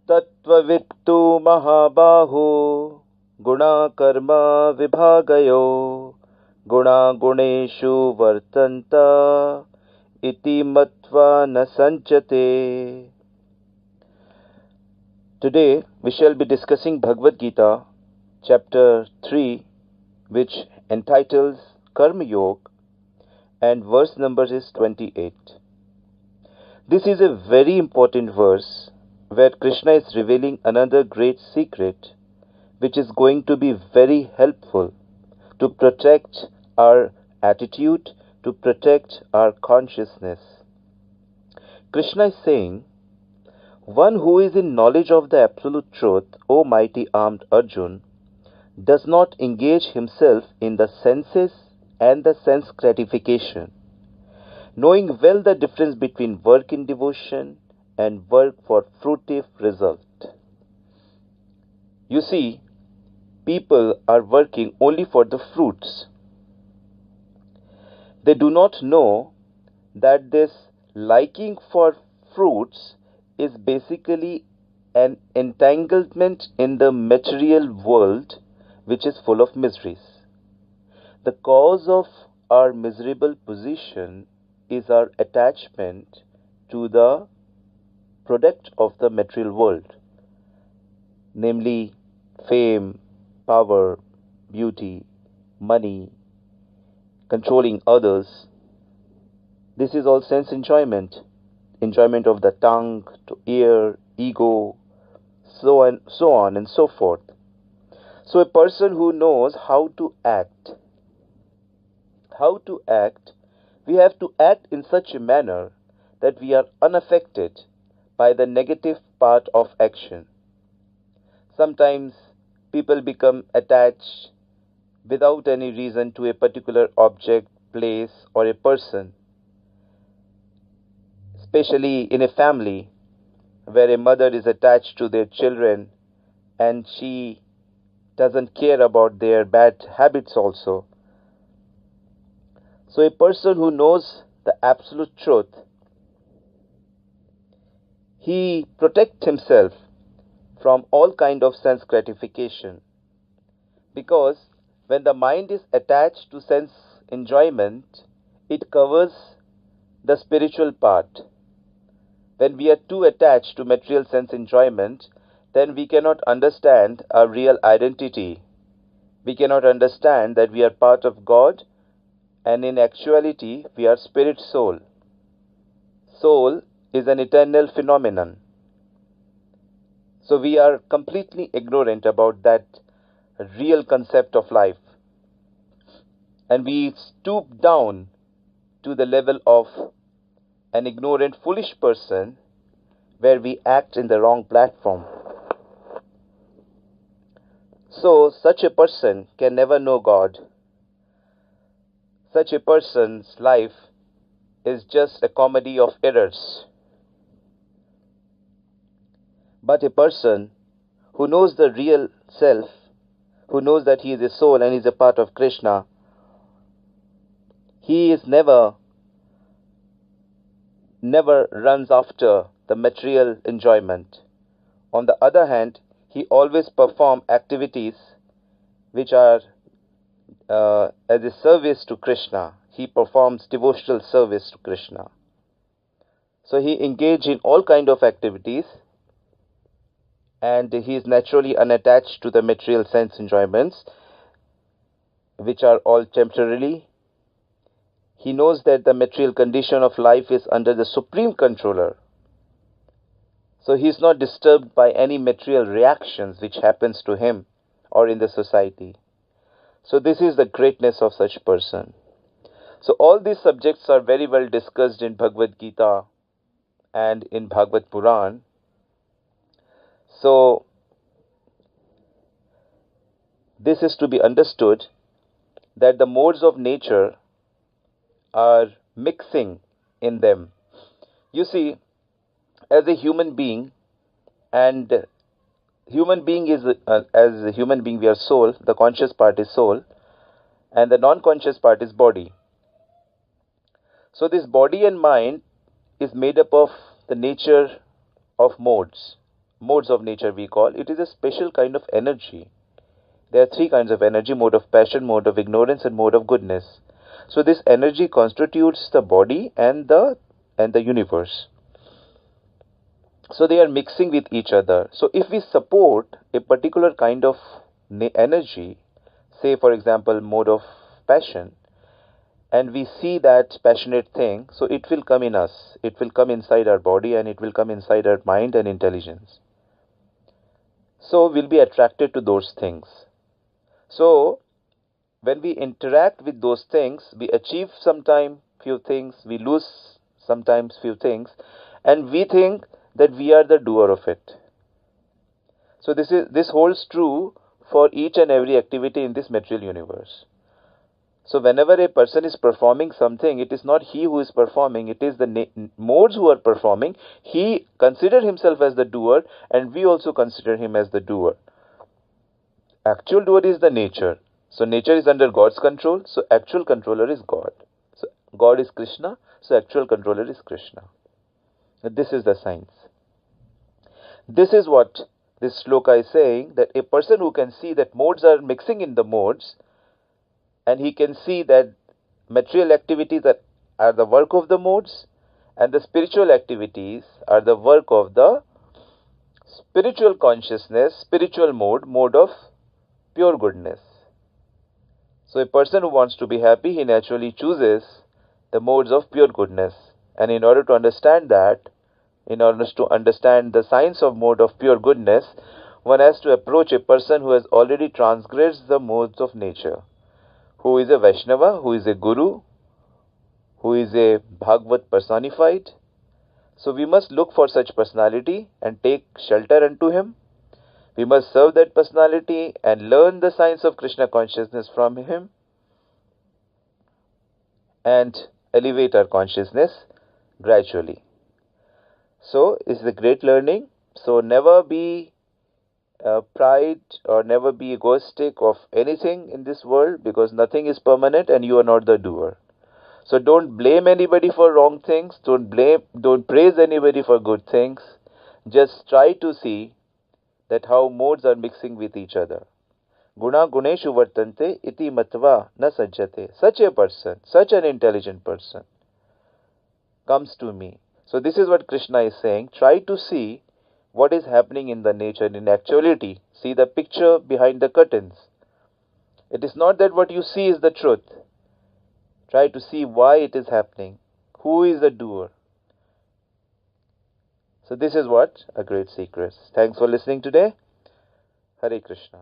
तत्त्ववित्तु महाबाहो गुणाकर्म विभागयो गुणागुणेषु वर्तन्त इति मत्वा न संचते. Today we shall be discussing Bhagavad Gita, chapter 3, which entitles Karma Yoga, and verse number is 28. This is a very important verse where Krishna is revealing another great secret which is going to be very helpful to protect our attitude, to protect our consciousness. Krishna is saying, one who is in knowledge of the absolute truth, O mighty armed Arjun, does not engage himself in the senses and the sense gratification, knowing well the difference between work in devotion and work for fruitive result. You see, people are working only for the fruits. They do not know that this liking for fruits is basically an entanglement in the material world which is full of miseries. The cause of our miserable position is our attachment to the product of the material world, namely fame, power, beauty, money, controlling others. This is all sense enjoyment, enjoyment of the tongue, to ear, ego, so on and so forth. So a person who knows how to act, we have to act in such a manner that we are unaffected by the negative part of action. Sometimes people become attached without any reason to a particular object, place, or a person, especially in a family where a mother is attached to their children and she doesn't care about their bad habits also. So a person who knows the absolute truth, he protects himself from all kind of sense gratification, because when the mind is attached to sense enjoyment, it covers the spiritual part. When we are too attached to material sense enjoyment, then we cannot understand our real identity. We cannot understand that we are part of God, and in actuality we are spirit soul. Soul is an eternal phenomenon. So we are completely ignorant about that real concept of life. And we stoop down to the level of an ignorant, foolish person where we act in the wrong platform. So such a person can never know God. Such a person's life is just a comedy of errors. But a person who knows the real self, who knows that he is a soul and is a part of Krishna, he is never runs after the material enjoyment. On the other hand, he always performs activities which are as a service to Krishna. He performs devotional service to Krishna. So he engages in all kind of activities, and he is naturally unattached to the material sense enjoyments, which are all temporarily. He knows that the material condition of life is under the supreme controller. So he is not disturbed by any material reactions which happens to him or in the society. So this is the greatness of such person. So all these subjects are very well discussed in Bhagavad Gita and in Bhagavad Puran. So this is to be understood that the modes of nature are mixing in them. You see, as a human being, and human being is as a human being we are soul, the conscious part is soul, and the non-conscious part is body. So this body and mind is made up of the nature of modes. modes of nature we call, it is a special kind of energy. There are three kinds of energy: mode of passion, mode of ignorance, and mode of goodness. So this energy constitutes the body and the universe. So they are mixing with each other. So if we support a particular kind of energy, say for example mode of passion, and we see that passionate thing, so it will come in us, it will come inside our body, and it will come inside our mind and intelligence. So we'll be attracted to those things. So when we interact with those things, we achieve sometimes few things, we lose sometimes few things, and we think that we are the doer of it. So this holds true for each and every activity in this material universe. So whenever a person is performing something, it is not he who is performing, it is the modes who are performing. He considers himself as the doer, and we also consider him as the doer. Actual doer is the nature. So nature is under God's control, so actual controller is God. So God is Krishna, so actual controller is Krishna. This is the science. This is what this shloka is saying, that a person who can see that modes are mixing in the modes, and he can see that material activities are the work of the modes, and the spiritual activities are the work of the spiritual consciousness, spiritual mode of pure goodness. So a person who wants to be happy, he naturally chooses the modes of pure goodness. And in order to understand that, in order to understand the science of mode of pure goodness, one has to approach a person who has already transgressed the modes of nature, who is a Vaishnava, who is a Guru, who is a Bhagavad personified. So we must look for such personality and take shelter unto him. We must serve that personality and learn the science of Krishna consciousness from him and elevate our consciousness gradually. So it's a great learning. So never be pride or never be egoistic of anything in this world, because nothing is permanent and you are not the doer. So don't blame anybody for wrong things. Don't praise anybody for good things. Just try to see that how modes are mixing with each other. Guna guneshu vartante iti matva na sajjate. Such a person, such an intelligent person comes to me. So this is what Krishna is saying. Try to see what is happening in the nature in actuality. See the picture behind the curtains. It is not that what you see is the truth. Try to see why it is happening. Who is the doer? So this is what a great secret. Thanks for listening today. Hare Krishna.